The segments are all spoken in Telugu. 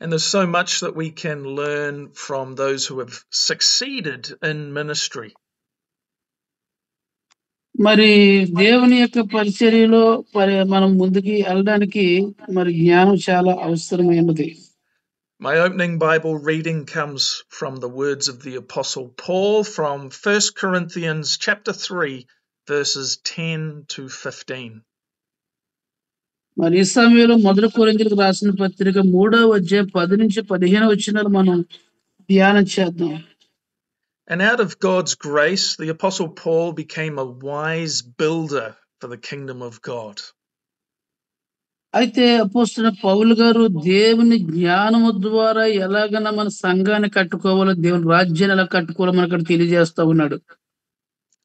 And there's so much that we can learn from those who have succeeded in ministry. మరి దేవుని యొక్క పరిచర్యలో మనం ముందుకి వెళ్ళడానికి మరి జ్ఞానం చాలా అవసరమైనది. My opening Bible reading comes from the words of the Apostle Paul from 1 Corinthians chapter 3, verses 10 to 15. మరి ఈ సమయంలో 1 కొరింథీయులకు రాసిన పత్రిక 3వ అధ్యాయం 10 నుంచి 15 వచనాలు మనం ధ్యానం చేద్దాం. And out of God's grace, the Apostle Paul became a wise builder for the kingdom of God. అయితే అపోస్తలుడైన పౌలు గారు దేవుని జ్ఞానము ద్వారా ఎలాగైనా మన సంఘాన్ని కట్టుకోవాలో, దేవుని రాజ్యాన్ని ఎలా కట్టుకోవాలో మనకు అక్కడ తెలియజేస్తా ఉన్నాడు.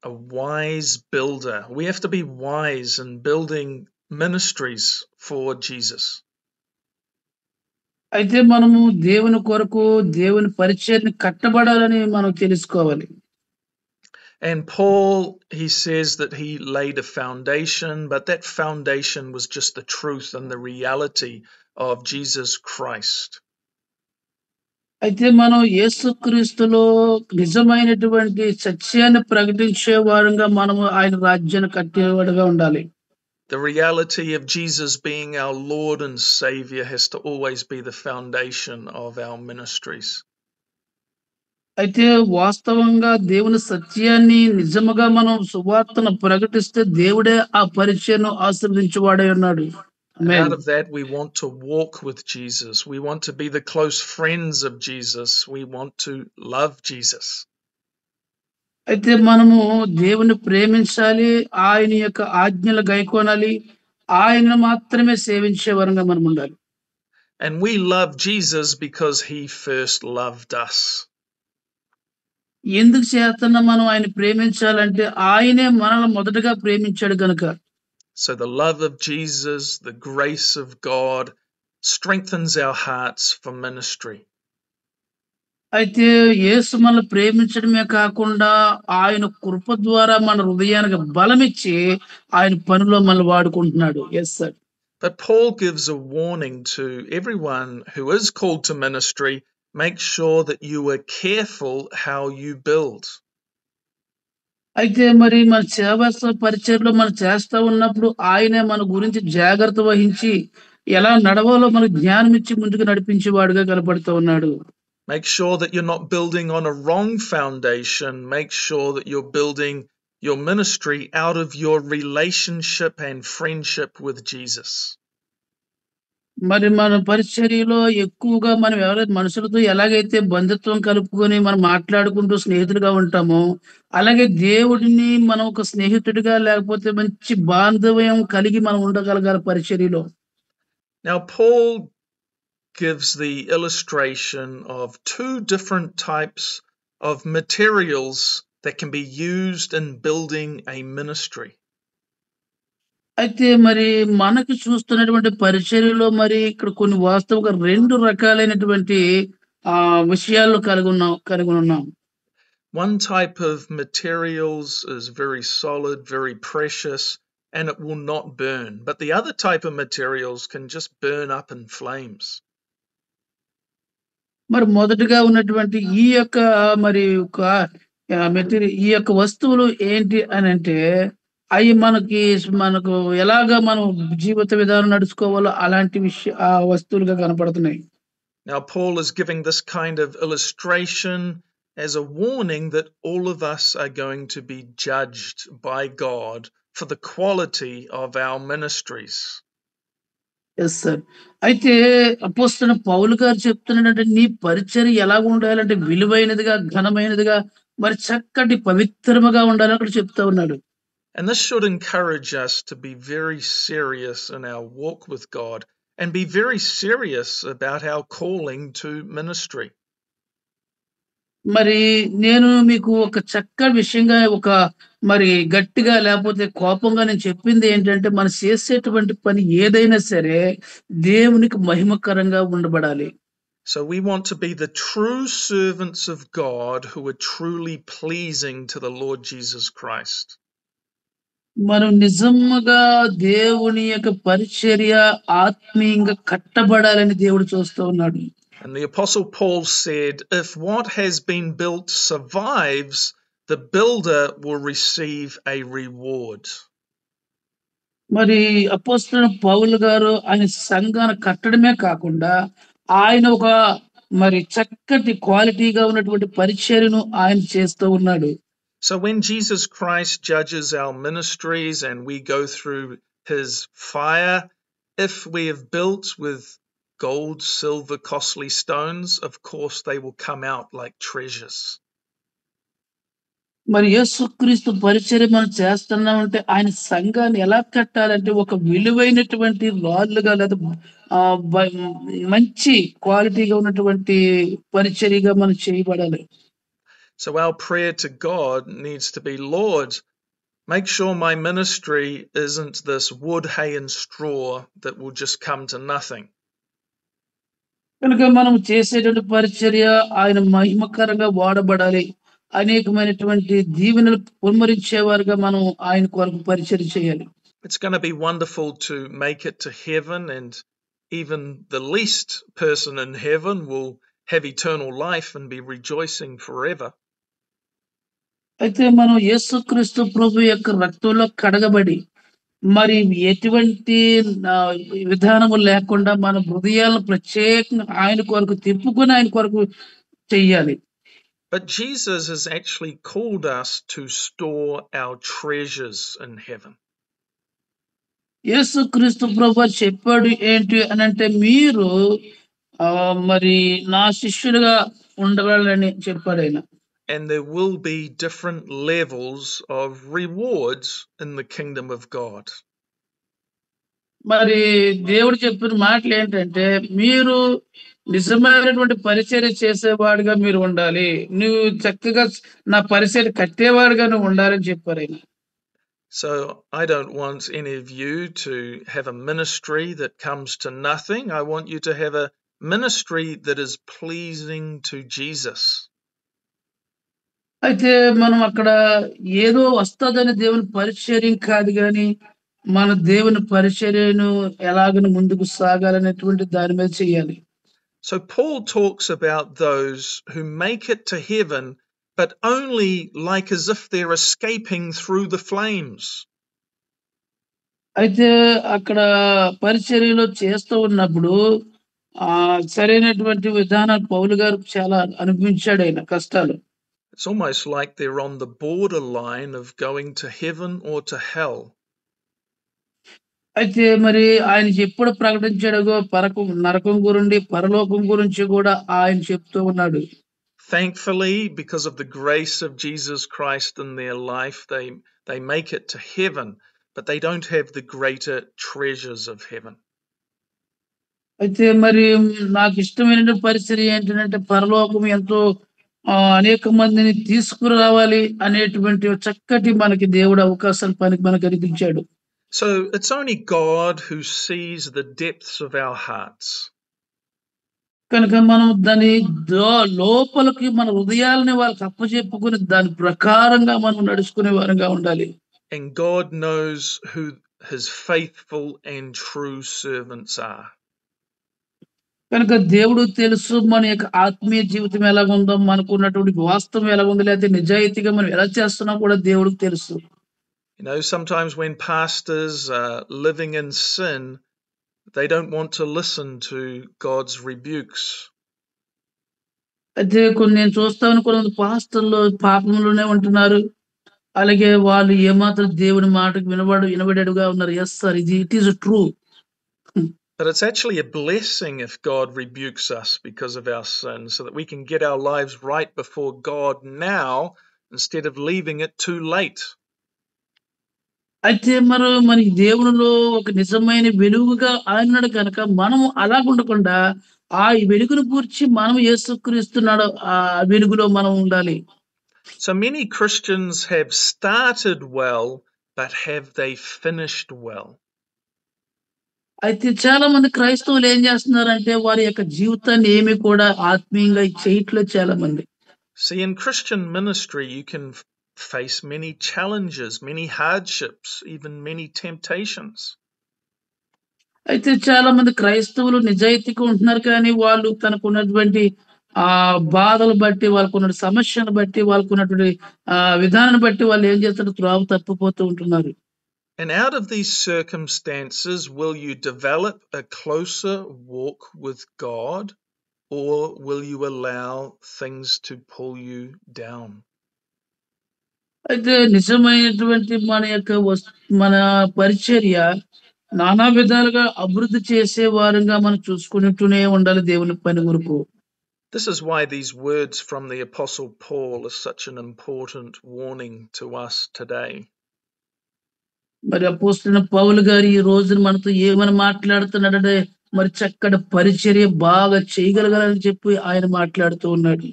A wise builder. We have to be wise in building ministries for Jesus. అయితే మనము దేవుని కొరకు దేవుని పరిచయాన్ని కట్టబడాలని మనం తెలుసుకోవాలి. And Paul, he says that he laid a foundation, but that foundation was just the truth and the reality of Jesus Christ. అయితే మనం యేసుక్రీస్తులో నిజమైనటువంటి సత్యాన్ని ప్రకటించే వారంగా మనము ఆయన రాజ్యాన్ని కట్టేవాడుగా ఉండాలి. The reality of Jesus being our Lord and Savior has to always be the foundation of our ministries. అయితే వాస్తవంగా దేవుని సత్యాన్ని నిజముగా మనం సువార్తను ప్రకటిస్తే దేవుడే ఆ పరిచయను ఆశీర్వదించువాడై ఉన్నాడు. Out of that, we want to walk with Jesus. We want to be the close friends of Jesus. We want to love Jesus. అయితే మనము దేవుని ప్రేమించాలి, ఆయన యొక్క ఆజ్ఞలు గైకొనాలి, ఆయన మాత్రమే సేవించే వరంగా మనం ఉండాలి. And we love Jesus because he first loved us. ఎందుకు చేతన మనం ఆయన ప్రేమించాలంటే ఆయనే మనల్ని మొదటగా ప్రేమించాడు గనుక. So the love of Jesus, the grace of God strengthens our hearts for ministry. అయితే యేసు మనల్ని ప్రేమించడమే కాకుండా ఆయన కృప ద్వారా మన హృదయానికి బలమిచ్చి ఆయన పనిలో మనల్ని వాడుకుంటున్నాడు. Yes sir. But Paul gives a warning to everyone who is called to ministry. Make sure that you are careful how you build. అయితే మరి మన సేవా పరిచర్లో మనం చేస్తా ఉన్నప్పుడు ఆయనే మన గురించి జాగ్రత్త వహించి ఎలా నడవాలో మనకు జ్ఞానం ఇచ్చి ముందుకు నడిపించేవాడుగా కనపడుతూ ఉన్నాడు. Make sure that you're not building on a wrong foundation. Make sure that you're building your ministry out of your relationship and friendship with Jesus. మరి మన పరిచర్యలో ఎక్కువగా మనం ఎవరైతే మనుషులతో ఎలాగైతే బంధుత్వం కలుపుకొని మనం మాట్లాడుకుంటూ స్నేహితులుగా ఉంటామో, అలాగే దేవుడిని మనం ఒక స్నేహితుడిగా లేకపోతే మంచి బాంధవ్యం కలిగి మనం ఉండగలగాలి పరిచర్యలో. Now Paul gives the illustration of two different types of materials that can be used in building a ministry. అయితే మరి మనకు చూస్తున్నటువంటి పరిచర్యలో మరి ఇక్కడ కొన్ని వాస్తవంగా 2 రకాలైనటువంటి విషయాలు కలిగి ఉన్నాం. One type of materials is very solid, very precious, and it will not burn. But the other type of materials can just burn up in flames. మరి మొదటగా ఉన్నటువంటి ఈ యొక్క మరి ఈ యొక్క వస్తువులు ఏంటి అనంటే అవి మనకు ఎలాగా మనం జీవిత విధానం నడుచుకోవాలో అలాంటి వస్తువులుగా కనపడుతున్నాయి. Now Paul is giving this kind of illustration as a warning that all of us are going to be judged by God for the quality of our ministries. Yes sir. అయితే అపోస్తలుడైన పౌలు గారు చెప్తున్నాడంటే నీ పరిచర్య ఎలా ఉండాలంటే విలువైనదిగా, ఘనమైనదిగా, మరి చక్కటి పవిత్రముగా ఉండాలని అక్కడ చెప్తా ఉన్నాడు. And this should encourage us to be very serious in our walk with God and be very serious about our calling to ministry. మరి నేను మీకు ఒక చక్కటి విషయంగా మరి గట్టిగా లేకపోతే కోపంగా నేను చెప్పింది ఏంటంటే మనం చేసేటువంటి పని ఏదైనా సరే దేవునికి మహిమకరంగా ఉండబడాలి. So we want to be the true servants of God who are truly pleasing to the Lord Jesus Christ. మనం నిజంగా దేవుని యొక్క పరిచర్య ఆత్మీయంగా కట్టబడాలని దేవుడు చూస్తూ ఉన్నాడు. And the Apostle Paul said, if what has been built survives, the builder will receive a reward. మరి అపోస్తలుడైన పౌలు గారు ఆయన సంఘాన్ని కట్టడమే కాకుండా ఆయన ఒక మరి చక్కటి క్వాలిటీగా ఉన్నటువంటి పరిచర్యను ఆయన చేస్తూ ఉన్నాడు. So when Jesus Christ judges our ministries and we go through his fire, if we have built with gold, silver, costly stones, of course they will come out like treasures. మరి యేసుక్రీస్తు పరిచర్య మనం చేస్తున్నామంటే ఆయన సంఘాన్ని ఎలా కట్టాలంటే ఒక విలువైనటువంటి రాళ్ళుగా లేదా మంచి క్వాలిటీగా ఉన్నటువంటి పరిచర్యగా మనం చేయబడాలి. So our prayer to God needs to be, Lord, make sure my ministry isn't this wood, hay and straw that will just come to nothing. కనుక మనం చేసేటువంటి పరిచర్య ఆయన మహిమకరంగా వాడబడాలి. అనేకమైనటువంటి దీవెనలు కుమ్మరించేవారుగా మనం ఆయన కొరకు పరిచర్య చేయాలి. It's going to be wonderful to make it to heaven, and even the least person in heaven will have eternal life and be rejoicing forever. అయితే మనం యేసుక్రీస్తు ప్రభు యొక్క రక్తంలో కడగబడి మరి ఎటువంటి విధానము లేకుండా మన హృదయాలను ప్రత్యేకంగా ఆయన కొరకు తిప్పుకొని ఆయన కొరకు చెయ్యాలి. But Jesus has actually called us to store our treasures in heaven. యేసుక్రీస్తు ప్రభు చెప్పాడు ఏంటి అనంటే మీరు మరి నా శిష్యులుగా ఉండవాలని చెప్పాడు ఆయన. And there will be different levels of rewards in the kingdom of God. మరి దేవుడు చెప్పిన మాటలు ఏంటంటే మీరు నిజమైనటువంటి పరిచర్య చేసేవాడుగా మీరు ఉండాలి. నువ్వు చక్కగా నా పరిచర్య కట్టేవాడుగా నువ్వు ఉండాలని చెప్పారు ఆయన. So I don't want any of you to have a ministry that comes to nothing. I want you to have a ministry that is pleasing to Jesus. అయితే మనం అక్కడ ఏదో వస్తదని దేవుని పరిచర్యం కాదు గాని మన దేవుని పరిచర్యను ఎలాగని ముందుకు సాగాలనేటువంటి దాని మీద చేయాలి. So Paul talks about those who make it to heaven, but only like as if they're escaping through the flames. అయితే అక్కడ పరిచర్యలో చేస్తూ ఉన్నప్పుడు సరైనటువంటి విధానాలు పౌలు గారు చాలా అనుభవించాడు ఆయన కష్టాలు. It's almost like they're on the borderline of going to heaven or to hell. అయితే మరి ఆయన ఎప్పుడు ప్రకటించాడో నరకం గురించి పరలోకం గురించి కూడా ఆయన చెప్తూ ఉన్నాడు. Thankfully, because of the grace of Jesus Christ in their life, they make it to heaven, but they don't have the greater treasures of heaven. అయితే మరి నాకు ఇష్టమైన పరిచర్య ఏంటంటే పరలోకం ఎంతో అనేక మందిని తీసుకురావాలి అనేటువంటి చక్కటి మనకి దేవుడు అవకాశాలు మనకు కనిపించాడు. So it's only God who sees the depths of our hearts. కనుక మనం దాని లోపలికి మన హృదయాలని వాళ్ళకి అప్పచెప్పుకుని దాని ప్రకారంగా మనం నడుచుకునే వారంగా ఉండాలి. And God knows who his faithful and true servants are. కనుక దేవుడు తెలుసు మన యొక్క ఆత్మీయ జీవితం ఎలాగుందో, మనకున్నటువంటి వాస్తవం ఎలాగుందో, లేకపోతే నిజాయితీగా మనం ఎలా చేస్తున్నాం కూడా దేవుడికి తెలుసు. You know, sometimes when pastors are living in sin, they don't want to listen to God's rebukes. అయితే నేను చూస్తాను కొన్ని పాస్టర్లు పాపంలోనే ఉంటున్నారు. అలాగే వాళ్ళు ఏమాత్రం దేవుని మాటకు వినబడేడుగా ఉన్నారు. Yes sir, it is true. But it's actually a blessing if God rebukes us because of our sin, so that we can get our lives right before God now instead of leaving it too late. అయితే మనకి దేవునిలో ఒక నిజమైన వెలుగుగా ఆయనడు కనుక మనం అలాగుండకుండా ఆ వెలుగును గురించి మనం యేసుక్రీస్తున్నాడు ఆ వెలుగులో మనం ఉండాలి. So many Christians have started well, but have they finished well? అయితే చాలా మంది క్రైస్తవులు ఏం చేస్తున్నారంటే వారి యొక్క జీవితాన్ని ఏమి కూడా ఆత్మీయంగా చేయట్లేదు చాలా మంది. See, in Christian ministry, you can face many challenges, many hardships, even many temptations. అయితే చాలా మంది క్రైస్తవులు నిజాయితీగా ఉంటున్నారు కానీ, వాళ్ళు తనకున్నటువంటి బాధలు బట్టి, వాళ్ళకున్న సమస్యను బట్టి, వాళ్ళకున్నటువంటి విధానాన్ని బట్టి వాళ్ళేం చేస్తారు త్రోవ తప్పిపోతూ ఉంటున్నారు. And out of these circumstances, will you develop a closer walk with God, or will you allow things to pull you down? అయితే నిజమైనటువంటి మన యొక్క మన పరిచర్య నానా విధాలుగా అభివృద్ధి చేసే వారంగా మనం చూసుకుంటూనే ఉండాలి దేవుని పని కొరకు. This is why these words from the Apostle Paul are such an important warning to us today. మరి అపోస్తలుడైన పౌలు గారు ఈ రోజున మనతో ఏమని మాట్లాడుతున్నాడంటే, మరి చక్కటి పరిచర్య బాగా చేయగలగాలని చెప్పి ఆయన మాట్లాడుతూ ఉన్నాడు.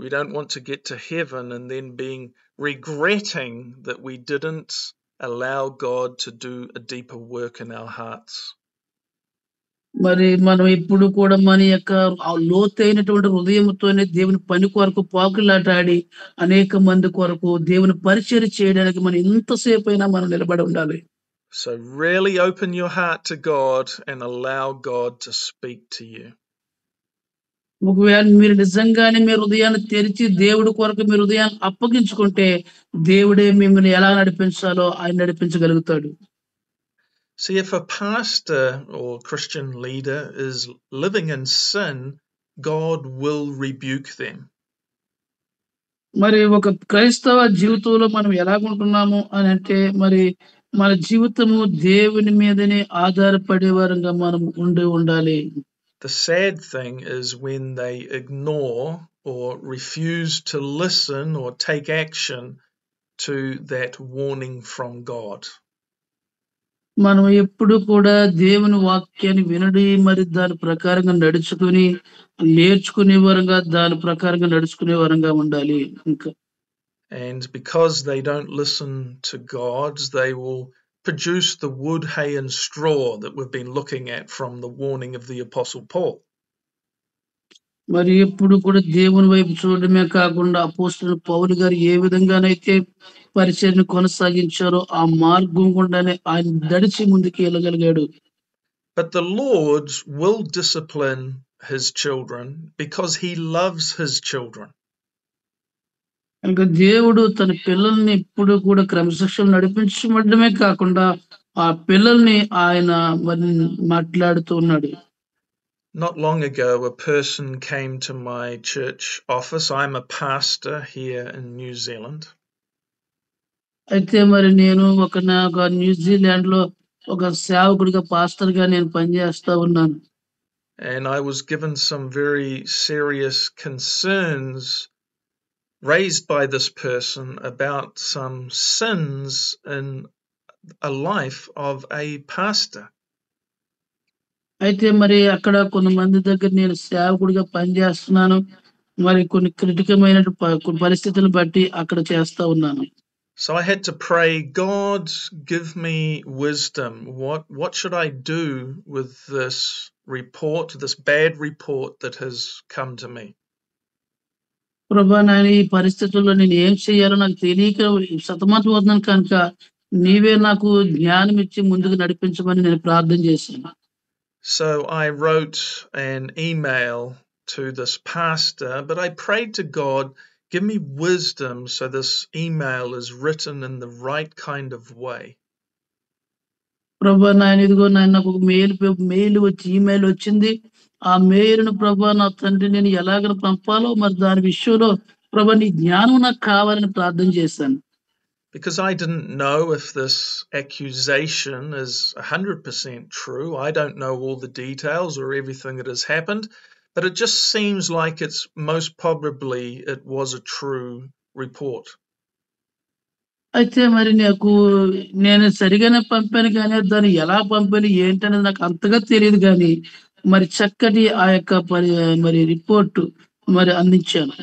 We don't want to get to heaven and then regretting that we didn't allow God to do a deeper work in our hearts. మరి మనం ఎప్పుడు కూడా మన యొక్క లోతైనటువంటి హృదయంతోనే దేవుని పని కొరకు పాకులాటాడి అనేక మంది కొరకు దేవుని పరిచర్య చేయడానికి మనం ఎంతసేపైనా మనం నిలబడి ఉండాలి. So really open your heart to God and allow God to speak to you. ఒకవేళ మీరు నిజంగానే మీ హృదయాన్ని తెరిచి దేవుడి కొరకు మీ హృదయాన్ని అప్పగించుకుంటే, దేవుడే మిమ్మల్ని ఎలా నడిపించాలో ఆయన నడిపించగలుగుతాడు. See, if a pastor or Christian leader is living in sin, God will rebuke them. మరి ఒక క్రైస్తవ జీవితంలో మనం ఎలాగుంటున్నాము అని అంటే, మరి మన జీవితము దేవుని మీదనే ఆధారపడే వారంగా మనం ఉండాలి. The sad thing is when they ignore or refuse to listen or take action to that warning from God. మనం ఎప్పుడు కూడా దేవుని వాక్యాన్ని వినడి మరి దాని ప్రకారంగా నడుచుకుని నేర్చుకునే వరంగా దాని ప్రకారంగా నడుచుకునే వరంగా ఉండాలి. ఇంకా And because they don't listen to God, they will produce the wood, hay and straw that we've been looking at from the warning of the Apostle Paul. మరి ఎప్పుడు కూడా దేవుని వైపు చూడడమే కాకుండా అపోస్తలుడు పౌలు గారు ఏ విధంగానైతే పరిచర్యను కొనసాగించారో ఆ మార్గం గుండానే ఆయన నడిచి ముందుకు వెళ్ళగలిగాడు. But the Lord will discipline his children because he loves his children. కనుక దేవుడు తన పిల్లల్ని ఎప్పుడు కూడా క్రమశిక్షణ నడిపించడమే కాకుండా ఆ పిల్లల్ని ఆయన మరి మాట్లాడుతూ ఉన్నాడు. Not long ago, a person came to my church office. I'm a pastor here in New Zealand. అయితే మరి నేను ఒక న్యూజిలాండ్ లో ఒక సేవకుడిగా పాస్టర్‌గా నేను పనిచేస్తా ఉన్నాను. And I was given some very serious concerns raised by this person about some sins in a life of a pastor. అయితే మరి అక్కడ కొంతమంది దగ్గర నేను సేవకుడిగా పనిచేస్తున్నాను. మరి కొన్ని క్రిటికమైన పరిస్థితులను బట్టి అక్కడ చేస్తా ఉన్నాను. So I had to pray, God, give me wisdom. What should I do with this report, this bad report that has come to me? ప్రభా నాయన ఈ పరిస్థితుల్లో నేను ఏం చేయాలో నాకు తెలియక సతమతమవుతున్నాను కనుక నీవే నాకు జ్ఞానం ఇచ్చి ముందుకు నడిపించమని నేను ప్రార్థన చేశాను. So I wrote an email to this pastor, but I prayed to God, give me wisdom so this email is written in the right kind of way. ప్రభా నాయన ఇదిగో నాయన నాకు ఒక మెయిల్ వచ్చి ఈమెయిల్ వచ్చింది. ఆ మెయిల్‌ను ప్రభా నా తండ్రి నేను ఎలాగ పంపాలో మరి దాని విషయంలో ప్రభా నీ జ్ఞానం నాకు కావాలని ప్రార్థన చేశాను. Because I didn't know if this accusation is 100% true. I don't know all the details or everything that has happened, but it just seems like it's most probably it was a true report. అయితే మరి నేను సరిగానే పంపాను గానీ, దాన్ని ఎలా పంపాను ఏంటనేది నాకు అంతగా తెలీదు గానీ, మరి చక్కటి ఆ యొక్క మరి రిపోర్ట్ మరి అందించాను.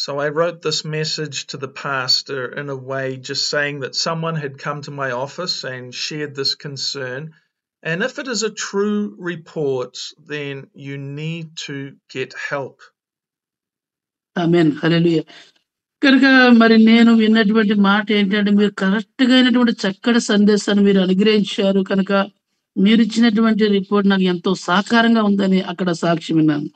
So I wrote this message to the pastor in a way just saying that someone had come to my office and shared this concern. And if it is a true report, then you need to get help. ఆమేన్. హల్లెలూయా. కనుక మరి నేను విన్నటువంటి మాట ఏంటంటే, మీరు కరెక్ట్‌గా అయినటువంటి చక్కటి సందేశాన్ని మీరు అనుగ్రహించారు కనుక, మీరిచ్చినటువంటి రిపోర్ట్ నాకు ఎంతో సహకారంగా ఉందని అక్కడ సాక్ష్యం విన్నాను.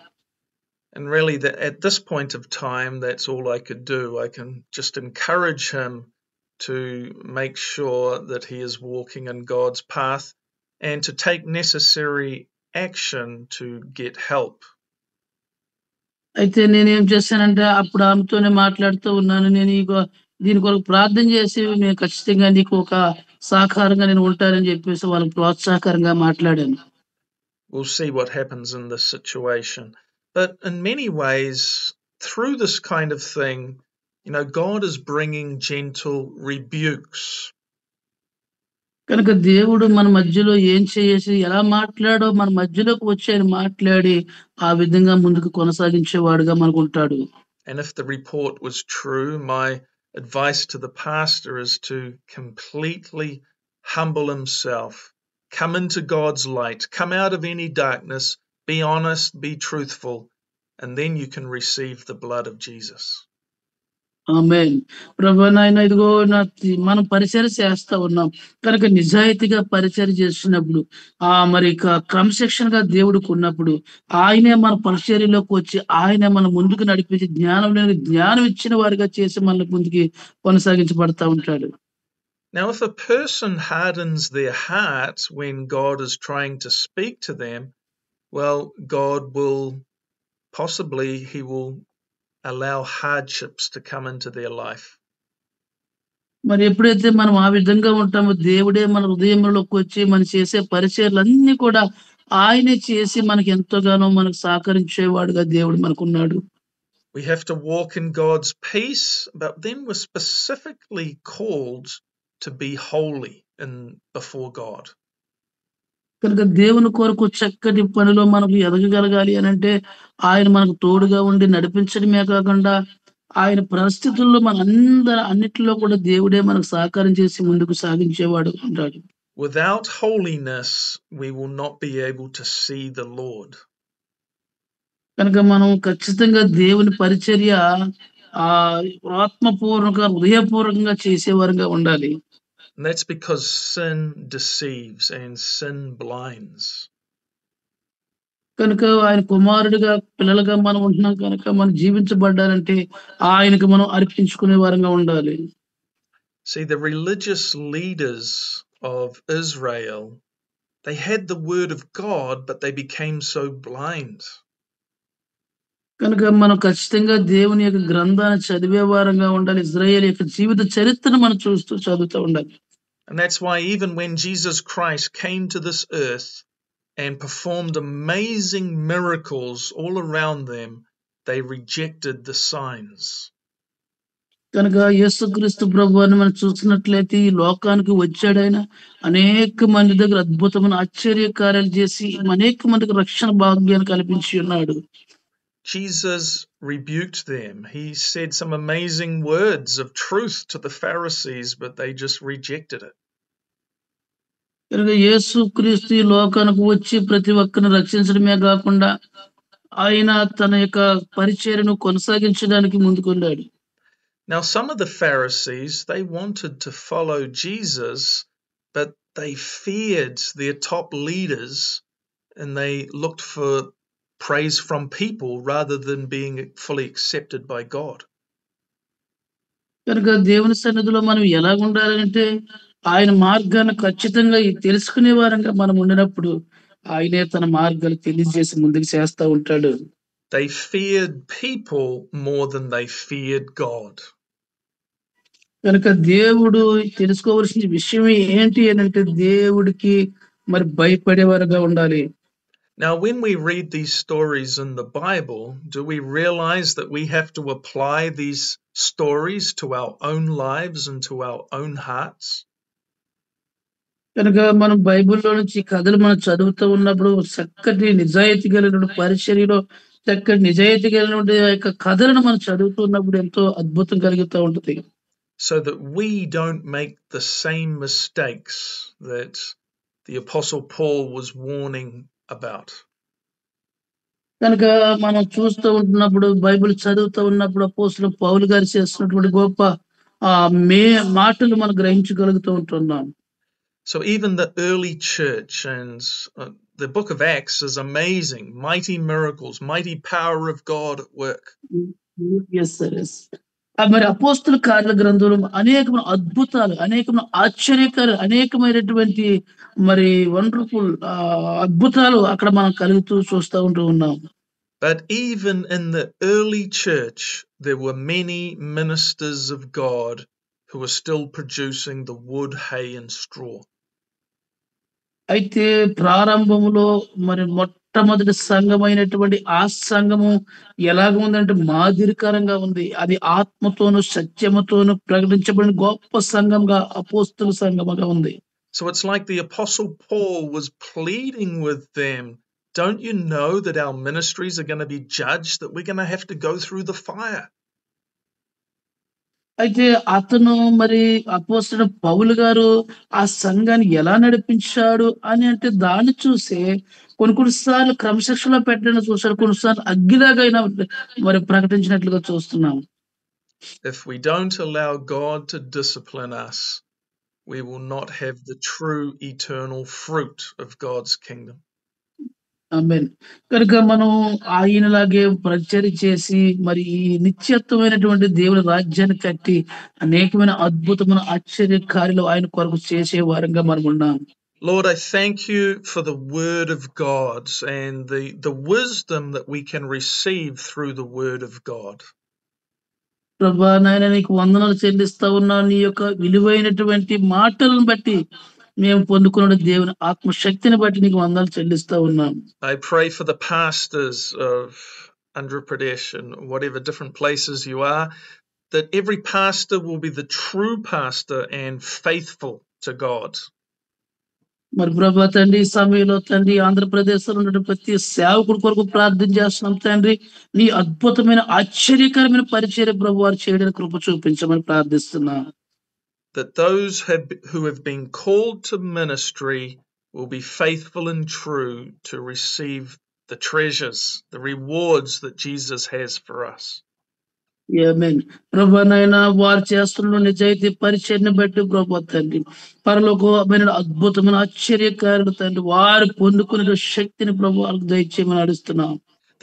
And really, at this point of time, that's all I could do. I can just encourage him to make sure that he is walking in God's path and to take necessary action to get help. అయితే నేనేం చేశానంటే అప్పుడు ఆమెతోనే మాట్లాడుతూ ఉన్నాను. నేను దీని కొరకు ప్రార్థన చేసి నేను ఖచ్చితంగా నీకు ఒక సహకారంగా నేను ఉంటానని చెప్పేసి వాళ్ళకి ప్రోత్సాహకరంగా మాట్లాడాను. We'll see what happens in this situation. But in many ways, through this kind of thing, God is bringing gentle rebukes. కనుక దేవుడు మన మధ్యలో ఏం చేసి ఎలా మాట్లాడో మన మధ్యలోకి వచ్చి ఆయన మాట్లాడి ఆ విధంగా ముందుకు కొనసాగించేవాడుగా మనకుంటాడు. And if the report was true, my advice to the pastor is to completely humble himself, come into God's light, come out of any darkness, be honest, be truthful, and then you can receive the blood of Jesus. ఆమేన్. ప్రభువా నాయన ఇదిగో మనం పరిచర్య చేస్తా ఉన్నాం. కనుక నిజాయితీగా పరిచర్య చేస్తున్నప్పుడు మరి క్రమశిక్షణగా దేవుడికున్నప్పుడు ఆయనే మన పరిచర్యలోకి వచ్చి ఆయనే మన ముందుకు నడిపించి జ్ఞానం ఇచ్చిన వారిగా చేసి మనల్ని ముందుకి కొనసాగించబడతా ఉంటాడు. Now, if a person hardens their heart when God is trying to speak to them, well, God will he will allow hardships to come into their life. మరి ఎప్పుడైతే మనం ఆ విధంగా ఉంటామో దేవుడే మన హృదయంలోకి వచ్చి మనం చేసే పరిచర్యలన్నీ కూడా ఆయనే చేసి మనకి ఎంతగానో మనకు సహకరించేవాడుగా దేవుడు మనకున్నాడు. We have to walk in God's peace, but then we're specifically called to be holy before God. కనుక దేవుని కొరకు చక్కటి పనిలో మనకు ఎదగగలగాలి అనంటే ఆయన మనకు తోడుగా ఉండి నడిపించడమే కాకుండా ఆయన పరిస్థితుల్లో అన్నిటిలో కూడా దేవుడే మనకు సహకారం చేసి ముందుకు సాగించేవాడు ఉంటాడు. Without holiness, we will not be able to see the Lord. కనుక మనం ఖచ్చితంగా దేవుని పరిచర్య ఆత్మపూర్వకంగా హృదయపూర్వకంగా చేసేవారుగా ఉండాలి. And that's because sin deceives and sin blinds. కనుక ఆయన కుమారుడిగా పిల్లలుగా మనం ఉంటున్నాం కనుక మనం జీవించబడ్డారంటే ఆయనకు మనం అర్పించుకునే వారంగా ఉండాలి. See, the religious leaders of Israel, they had the word of God, but they became so blind. కనుక మనం ఖచ్చితంగా దేవుని యొక్క గ్రంథాన్ని చదివే వారంగా ఉండాలి. ఇజ్రాయేల్ యొక్క జీవిత చరిత్రను మనం చదువుతూ ఉండాలి. And that's why even when Jesus Christ came to this earth and performed amazing miracles all around them, they rejected the signs. కనుక యేసుక్రీస్తు ప్రభువుని మనం చూసినట్లయితే ఈ లోకానికి వచ్చాడైన అనేక మంది దగ్గర అద్భుతమైన ఆశ్చర్య కార్యాలు చేసి అనేక మందికి రక్షణ భాగ్యాన్ని కల్పించి ఉన్నాడు. Jesus rebuked them. He said some amazing words of truth to the Pharisees, but they just rejected it. కనుక యేసుక్రీస్తు ఈ లోకానికి వచ్చి ప్రతి ఒక్కరిని రక్షించడమే కాకుండా ఆయన తన యొక్క పరిచర్యను కొనసాగించడానికి ముందుకున్నాడు. Now, some of the Pharisees, they wanted to follow Jesus, but they feared their top leaders and they looked for praise from people rather than being fully accepted by God. కనుక దేవుని సన్నిధిలో మనం ఎలాగుండాలంటే ఆయన మార్గాన్ని ఖచ్చితంగా తెలుసుకునే వారంగా మనం ఉండినప్పుడు ఆయనే తన మార్గాలు తెలియజేసి ముందుకు చేస్తా ఉంటాడు. They feared people more than they feared God. కనుక దేవుడు తెలుసుకోవాల్సిన విషయం ఏంటి అంటే దేవుడికి మరి భయపడేవారుగా ఉండాలి. Now, when we read these stories in the Bible, do we realize that we have to apply these stories to our own lives and to our own hearts? కనుక మనం బైబిల్లో నుంచి కథలు మనం చదువుతూ ఉన్నప్పుడు చక్కటి నిజాయితీ కలిగిన పరిచర్యలో చక్కటి నిజాయితీ కలిగిన యొక్క కథలను మనం చదువుతున్నప్పుడు ఎంతో అద్భుతం కలుగుతూ ఉంటుంది. So that we don't make the same mistakes that the Apostle Paul was warning about. కనుక మనం చూస్తూ ఉంటున్నప్పుడు బైబిల్ చదువుతూ ఉన్నప్పుడు అపోస్తలుడు పౌలు గారు చేస్తున్నటువంటి గొప్ప మాటలు మనం గ్రహించగలుగుతూ ఉంటున్నాం. So even the early church and the book of Acts is amazing. Mighty miracles, mighty power of God at work. Yes sir. Yes. మరి అపోస్తల కార్యాల గ్రంథంలో అనేకమైన అద్భుతాలు, అనేకమైన ఆశ్చర్యకర అనేకమైనటువంటి మరి వండర్‌ఫుల్ అద్భుతాలు అక్కడ మనం కలుగుతూ చూస్తా ఉంటూ ఉన్నాం. But even in the early church, there were many ministers of God who were still producing the wood, hay, and straw. అయితే ప్రారంభంలో మరి మొట్టమొదటి సంఘమైనటువంటి ఆ సంఘము ఎలాగ ఉందంటే మాదిరికరంగా ఉంది. అది ఆత్మతోను, సత్యముతోను ప్రకటించబడిన గొప్ప సంఘంగా అపోస్తల సంఘముగా ఉంది. So it's like the Apostle Paul was pleading with them, don't you know that our ministries are going to be judged, that we're going to have to go through the fire? అయితే అతను మరి అపోస్తలుడు పౌలు గారు ఆ సంఘాన్ని ఎలా నడిపించాడు అని అంటే దాన్ని చూసే కొన్ని సార్లు క్రమశిక్షణలో పెట్టడం చూసారు. కొన్నిసార్లు అగ్గిలాగైనా మరి ప్రకటించినట్లుగా చూస్తున్నాం. If we don't allow God to discipline us, we will not have the true eternal fruit of God's kingdom. ఆమేన్. కనుక మనం ఆయనలాగే పరిచర్య చేసి మరి ఈ నిత్యత్వమైనటువంటి దేవుని రాజ్యాన్ని కట్టి అనేకమైన అద్భుతమైన ఆశ్చర్య కార్యాలు ఆయన కొరకు చేసే వారంగా మనం ఉన్నాం. Lord, I thank you for the word of God and the wisdom that we can receive through the word of God. ప్రభువా నాయనా నీకు వందనాలు చెల్లిస్తా ఉన్నాను. నీ యొక్క విలువైనటువంటి మాటలను బట్టి మేము పొందుకున్న దేవుని ఆత్మశక్తిని బట్టి నీకు వందనాలు చెల్లిస్తా ఉన్నాను. I pray for the pastors of Andhra Pradesh and whatever different places you are, that every pastor will be the true pastor and faithful to God. మరి ప్రభా తండ్రి ఈ సమయంలో తండ్రి ఆంధ్రప్రదేశ్లో ఉన్న ప్రతి సేవకుడి కొరకు ప్రార్థన చేస్తున్నాం తండ్రి. నీ అద్భుతమైన ఆశ్చర్యకరమైన పరిచర్య ప్రభు వారు చేయడానికి కృప చూపించమని ప్రార్థిస్తున్నా. That those who have been called to ministry will be faithful and true to receive the treasures, the rewards that Jesus has for us. ఆమేన్. ప్రభువా నాయనా వారు చేస్తున్న నిజాయితీ పరిచర్యను బట్టి ప్రభువా తండ్రి పరలోకమైన అద్భుతమైన ఆశ్చర్యకారులు తండ్రి వారు పొందుకునే శక్తిని ప్రభు వారికి దయచేయమని అడుగుతున్నాం.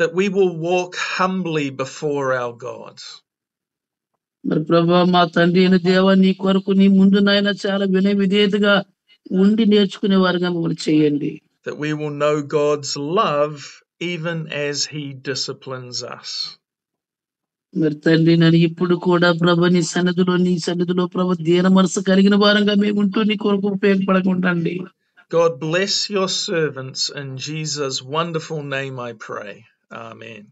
That we will walk humbly before our God. మరి ప్రభువా మా తండ్రి అయిన దేవా నీ కొరకు నీ ముందు నాయన చాలా వినయ విధేయతగా ఉండి నేర్చుకునే వారుగా మమ్మల్ని చేయండి. That we will know God's love even as he disciplines us. మరి తండ్రి నేను ఇప్పుడు కూడా ప్రభు నీ సన్నిధిలో ప్రభు దీన మనసు కలిగిన వారంగా మేము ఉంటూ నీ కొరకు ఉపయోగపడకుండండి. God bless your servants in Jesus' wonderful name I pray. Amen.